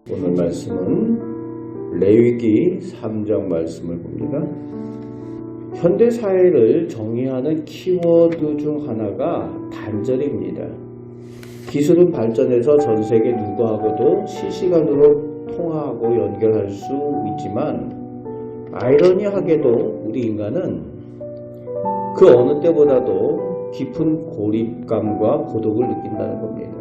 오늘 말씀은 레위기 3장 말씀을 봅니다. 현대 사회를 정의하는 키워드 중 하나가 단절입니다. 기술은 발전해서 전 세계 누구하고도 실시간으로 통화하고 연결할 수 있지만 아이러니하게도 우리 인간은 그 어느 때보다도 깊은 고립감과 고독을 느낀다는 겁니다.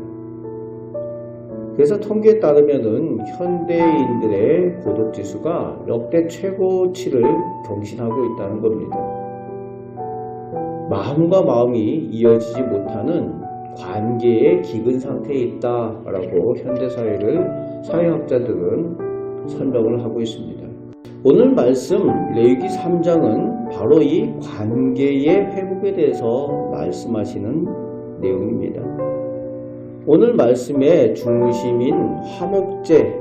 그래서 통계에 따르면 현대인들의 고독지수가 역대 최고치를 경신하고 있다는 겁니다. 마음과 마음이 이어지지 못하는 관계의 기근 상태에 있다라고 현대사회를 사회학자들은 설명을 하고 있습니다. 오늘 말씀 레위기 3장은 바로 이 관계의 회복에 대해서 말씀하시는 내용입니다. 오늘 말씀의 중심인 화목제,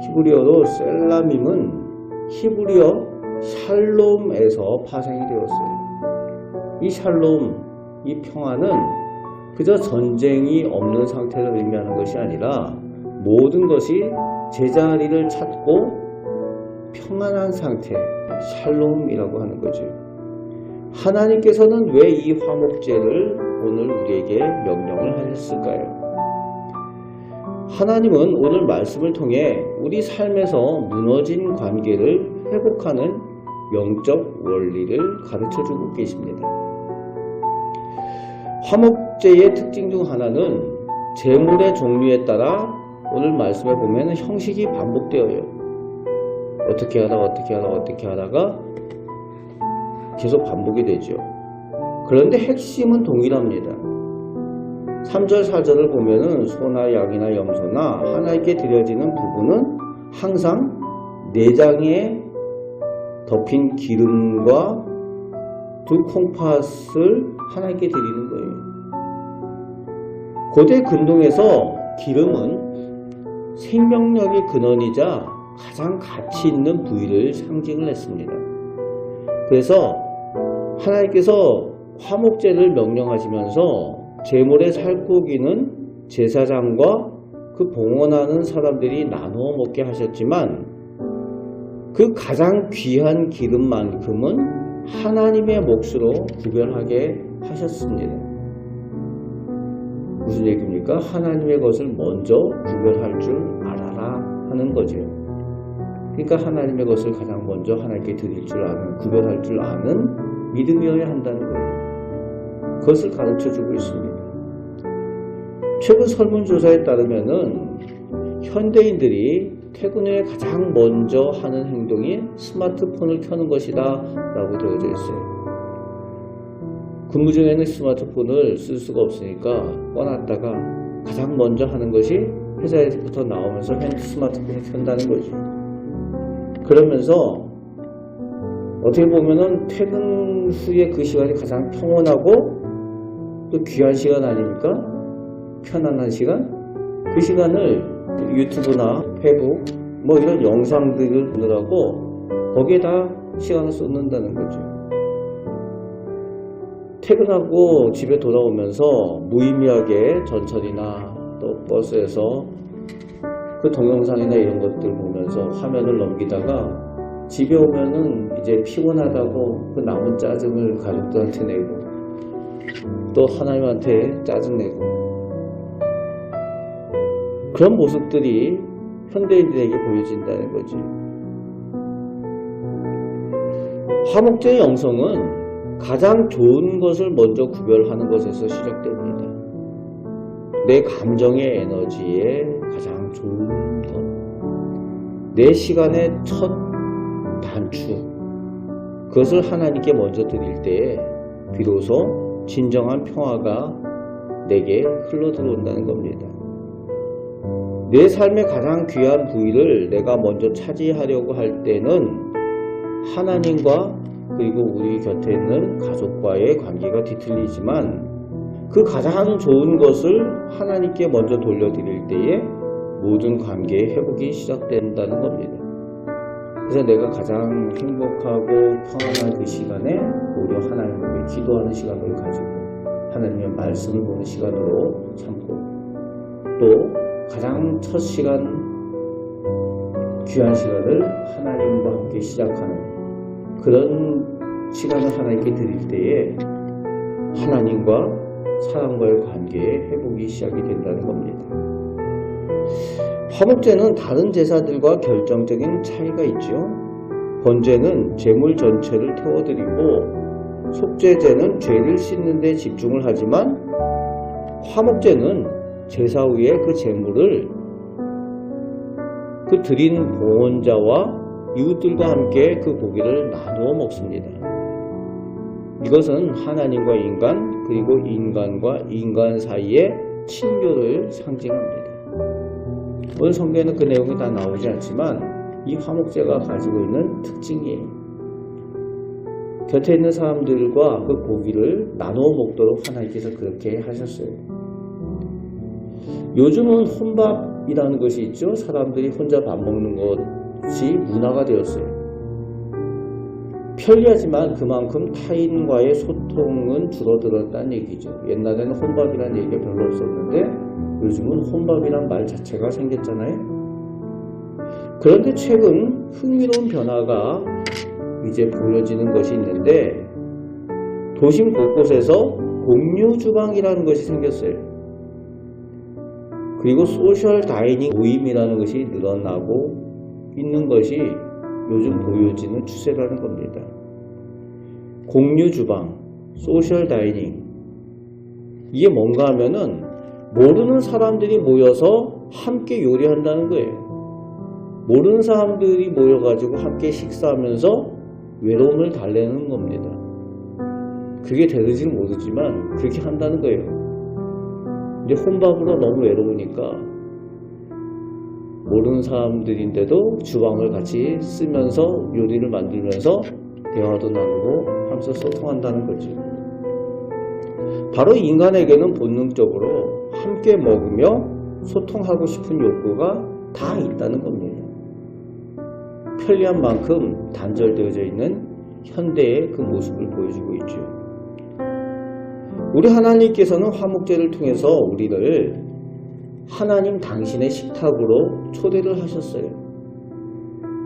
히브리어로 셀라밈은 히브리어 샬롬에서 파생이 되었어요. 이 샬롬, 이 평화는 그저 전쟁이 없는 상태를 의미하는 것이 아니라 모든 것이 제자리를 찾고 평안한 상태, 샬롬이라고 하는 거죠. 하나님께서는 왜 이 화목제를 오늘 우리에게 명령을 하셨을까요? 하나님은 오늘 말씀을 통해 우리 삶에서 무너진 관계를 회복하는 영적 원리를 가르쳐주고 계십니다. 화목제의 특징 중 하나는 제물의 종류에 따라 오늘 말씀에 보면 형식이 반복되어요. 어떻게 하다가 계속 반복이 되죠. 그런데 핵심은 동일합니다. 3절 4절을 보면은 소나 양이나 염소나 하나님께 드려지는 부분은 항상 내장에 덮인 기름과 두 콩팥을 하나님께 드리는 거예요. 고대 근동에서 기름은 생명력의 근원이자 가장 가치 있는 부위를 상징을 했습니다. 그래서 하나님께서 화목제를 명령하시면서 제물의 살코기는 제사장과 그 봉헌하는 사람들이 나누어 먹게 하셨지만 그 가장 귀한 기름만큼은 하나님의 몫으로 구별하게 하셨습니다. 무슨 얘기입니까? 하나님의 것을 먼저 구별할 줄 알아라 하는 거죠. 그러니까 하나님의 것을 가장 먼저 하나님께 드릴 줄 아는, 구별할 줄 아는 믿음이어야 한다는 거예요. 그것을 가르쳐주고 있습니다. 최근 설문조사에 따르면은 현대인들이 퇴근 후에 가장 먼저 하는 행동이 스마트폰을 켜는 것이다 라고 되어져 있어요. 근무 중에는 스마트폰을 쓸 수가 없으니까 꺼놨다가 가장 먼저 하는 것이 회사에서부터 나오면서 스마트폰을 켠다는 거죠. 그러면서 어떻게 보면은 퇴근 후에 그 시간이 가장 평온하고 또 귀한 시간 아닙니까? 편안한 시간? 그 시간을 유튜브나 페북 뭐 이런 영상들을 보느라고 거기에다 시간을 쏟는다는 거죠. 퇴근하고 집에 돌아오면서 무의미하게 전철이나 또 버스에서 그 동영상이나 이런 것들 보면서 화면을 넘기다가 집에 오면은 이제 피곤하다고 그 남은 짜증을 가족들한테 내고 또 하나님한테 짜증내고 그런 모습들이 현대인들에게 보여진다는 거지. 화목제의 영성은 가장 좋은 것을 먼저 구별하는 것에서 시작됩니다. 내 감정의 에너지에 가장 좋은 것, 내 시간의 첫 단추, 그것을 하나님께 먼저 드릴 때에 비로소 진정한 평화가 내게 흘러들어온다는 겁니다. 내 삶의 가장 귀한 부위를 내가 먼저 차지하려고 할 때는 하나님과 그리고 우리 곁에 있는 가족과의 관계가 뒤틀리지만 그 가장 좋은 것을 하나님께 먼저 돌려드릴 때에 모든 관계의 회복이 시작된다는 겁니다. 그래서 내가 가장 행복하고 평안한 그 시간에 오히려 하나님께 기도하는 시간을 가지고 하나님의 말씀을 보는 시간으로 삼고, 또 가장 첫 시간, 귀한 시간을 하나님과 함께 시작하는 그런 시간을 하나님께 드릴 때에 하나님과 사람과의 관계에 회복이 시작이 된다는 겁니다. 화목제는 다른 제사들과 결정적인 차이가 있죠. 번제는 제물 전체를 태워드리고, 속죄제는 죄를 씻는 데 집중을 하지만, 화목제는 제사 후에 그 제물을 그 드린 봉헌자와 이웃들과 함께 그 고기를 나누어 먹습니다. 이것은 하나님과 인간, 그리고 인간과 인간 사이의 친교를 상징합니다. 오늘 성경에는 그 내용이 다 나오지 않지만 이 화목제가 가지고 있는 특징이에요. 곁에 있는 사람들과 그 고기를 나누어 먹도록 하나님께서 그렇게 하셨어요. 요즘은 혼밥이라는 것이 있죠. 사람들이 혼자 밥 먹는 것이 문화가 되었어요. 편리하지만 그만큼 타인과의 소통은 줄어들었다는 얘기죠. 옛날에는 혼밥이라는 얘기가 별로 없었는데 요즘은 혼밥이란 말 자체가 생겼잖아요. 그런데 최근 흥미로운 변화가 이제 보여지는 것이 있는데, 도심 곳곳에서 공유 주방이라는 것이 생겼어요. 그리고 소셜 다이닝 모임이라는 것이 늘어나고 있는 것이 요즘 보여지는 추세라는 겁니다. 공유 주방, 소셜 다이닝, 이게 뭔가 하면은 모르는 사람들이 모여서 함께 요리한다는 거예요. 모르는 사람들이 모여가지고 함께 식사하면서 외로움을 달래는 겁니다. 그게 되는지는 모르지만 그렇게 한다는 거예요. 근데 혼밥으로 너무 외로우니까 모르는 사람들인데도 주방을 같이 쓰면서 요리를 만들면서 대화도 나누고 하면서 소통한다는 거죠. 바로 인간에게는 본능적으로 함께 먹으며 소통하고 싶은 욕구가 다 있다는 겁니다. 편리한 만큼 단절되어져 있는 현대의 그 모습을 보여주고 있죠. 우리 하나님께서는 화목제를 통해서 우리를 하나님 당신의 식탁으로 초대를 하셨어요.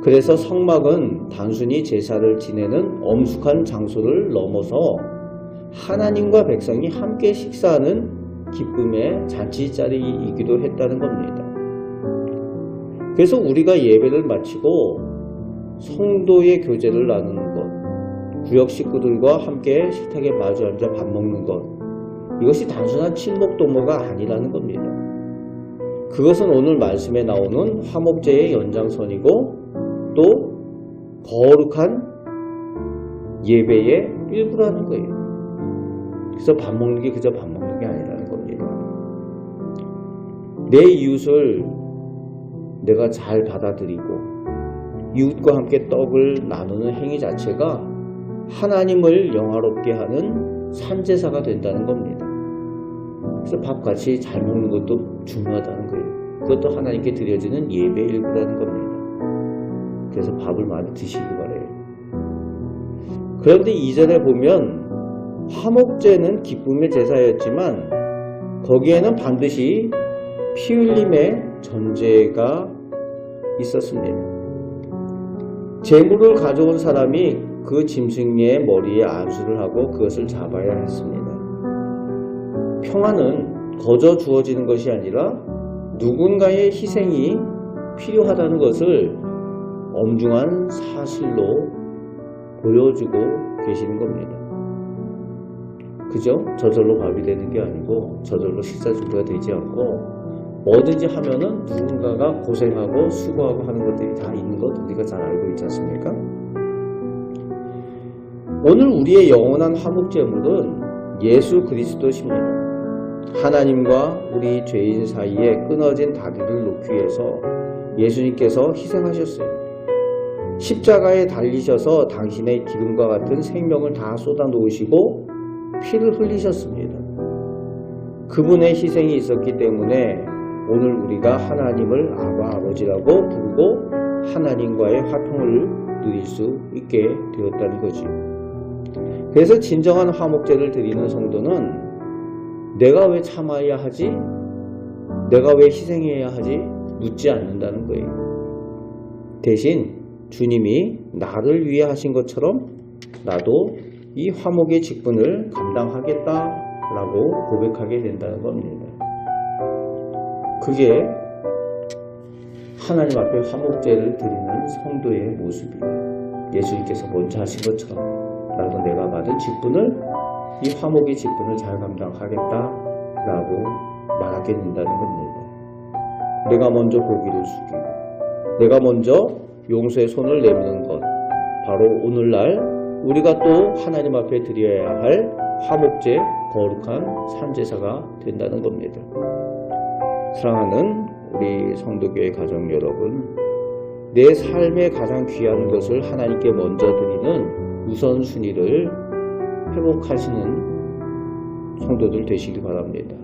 그래서 성막은 단순히 제사를 지내는 엄숙한 장소를 넘어서 하나님과 백성이 함께 식사하는 기쁨의 잔치자리이기도 했다는 겁니다. 그래서 우리가 예배를 마치고 성도의 교제를 나누는 것, 구역 식구들과 함께 식탁에 마주 앉아 밥 먹는 것, 이것이 단순한 친목 도모가 아니라는 겁니다. 그것은 오늘 말씀에 나오는 화목제의 연장선이고 또 거룩한 예배의 일부라는 거예요. 그래서 밥 먹는 게 그저 밥 먹는 게 아니라는 겁니다. 내 이웃을 내가 잘 받아들이고 이웃과 함께 떡을 나누는 행위 자체가 하나님을 영화롭게 하는 산제사가 된다는 겁니다. 그래서 밥 같이 잘 먹는 것도 중요하다는 거예요. 그것도 하나님께 드려지는 예배의 일부라는 겁니다. 그래서 밥을 많이 드시기 바라요. 그런데 이전에 보면 화목제는 기쁨의 제사였지만 거기에는 반드시 피 흘림의 전제가 있었습니다. 제물을 가져온 사람이 그 짐승의 머리에 안수를 하고 그것을 잡아야 했습니다. 평화는 거저 주어지는 것이 아니라 누군가의 희생이 필요하다는 것을 엄중한 사실로 보여주고 계시는 겁니다. 그죠? 저절로 밥이 되는 게 아니고 저절로 식사 준비가 되지 않고 뭐든지 하면은 누군가가 고생하고 수고하고 하는 것들이 다 있는 것 우리가 잘 알고 있지 않습니까? 오늘 우리의 영원한 화목제물은 예수 그리스도십니다. 하나님과 우리 죄인 사이에 끊어진 다리를 놓기 위해서 예수님께서 희생하셨어요. 십자가에 달리셔서 당신의 기름과 같은 생명을 다 쏟아 놓으시고 피를 흘리셨습니다. 그분의 희생이 있었기 때문에 오늘 우리가 하나님을 아바 아버지라고 부르고 하나님과의 화평을 누릴 수 있게 되었다는 거지. 그래서 진정한 화목제를 드리는 성도는 내가 왜 참아야 하지? 내가 왜 희생해야 하지? 묻지 않는다는 거예요. 대신 주님이 나를 위해 하신 것처럼 나도 이 화목의 직분을 감당하겠다라고 고백하게 된다는 겁니다. 그게 하나님 앞에 화목제를 드리는 성도의 모습이에요. 예수님께서 먼저 하신 것처럼 나도 내가 받은 직분을, 이 화목의 직분을 잘 감당하겠다라고 말하게 된다는 겁니다. 내가 먼저 고기를 숙이고 내가 먼저 용서의 손을 내미는 것, 바로 오늘날 우리가 또 하나님 앞에 드려야 할 화목제, 거룩한 산제사가 된다는 겁니다. 사랑하는 우리 성도교회 가정 여러분, 내 삶의 가장 귀한 것을 하나님께 먼저 드리는 우선순위를 회복하시는 성도들 되시기 바랍니다.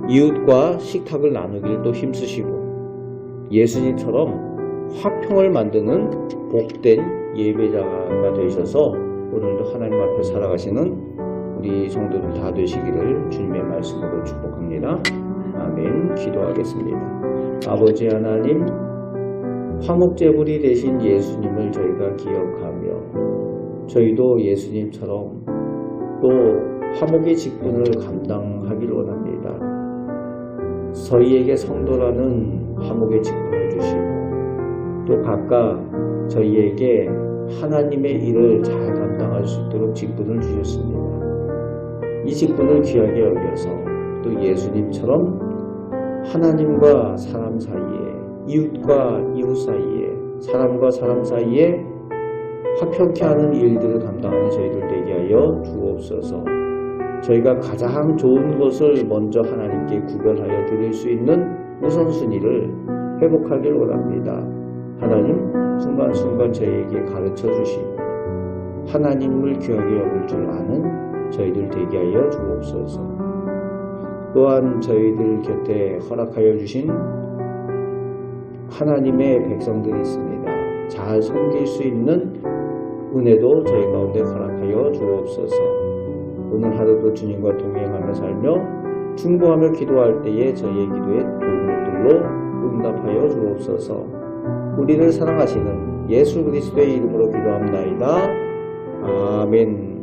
이웃과 식탁을 나누길 또 힘쓰시고 예수님처럼 화평을 만드는 복된 예배자가 되셔서 오늘도 하나님 앞에 살아가시는 우리 성도들 다 되시기를 주님의 말씀으로 축복합니다. 아멘. 기도하겠습니다. 아버지 하나님, 화목제물이 되신 예수님을 저희가 기억하며 저희도 예수님처럼 또 화목의 직분을 감당하길 원합니다. 저희에게 성도라는 화목의 직분을 주시고 또 각각 저희에게 하나님의 일을 잘 감당할 수 있도록 직분을 주셨습니다. 이 직분을 귀하게 여겨서 또 예수님처럼 하나님과 사람 사이에, 이웃과 이웃 사이에, 사람과 사람 사이에 화평케 하는 일들을 감당하는 저희들 되게 하여 주옵소서. 저희가 가장 좋은 것을 먼저 하나님께 구별하여 드릴 수 있는 우선순위를 회복하길 원합니다. 하나님, 순간순간 저희에게 가르쳐 주시고 하나님을 귀하게 여길 줄 아는 저희들 되게 하여 주옵소서. 또한 저희들 곁에 허락하여 주신 하나님의 백성들이 있습니다. 잘 섬길 수 있는 은혜도 저희 가운데 허락하여 주옵소서. 오늘 하루도 주님과 동행하며 살며 충고하며 기도할 때에 저희의 기도에 돌물들로 응답하여 주옵소서. 우리를 사랑하시는 예수 그리스도의 이름으로 기도합나이다. 아멘.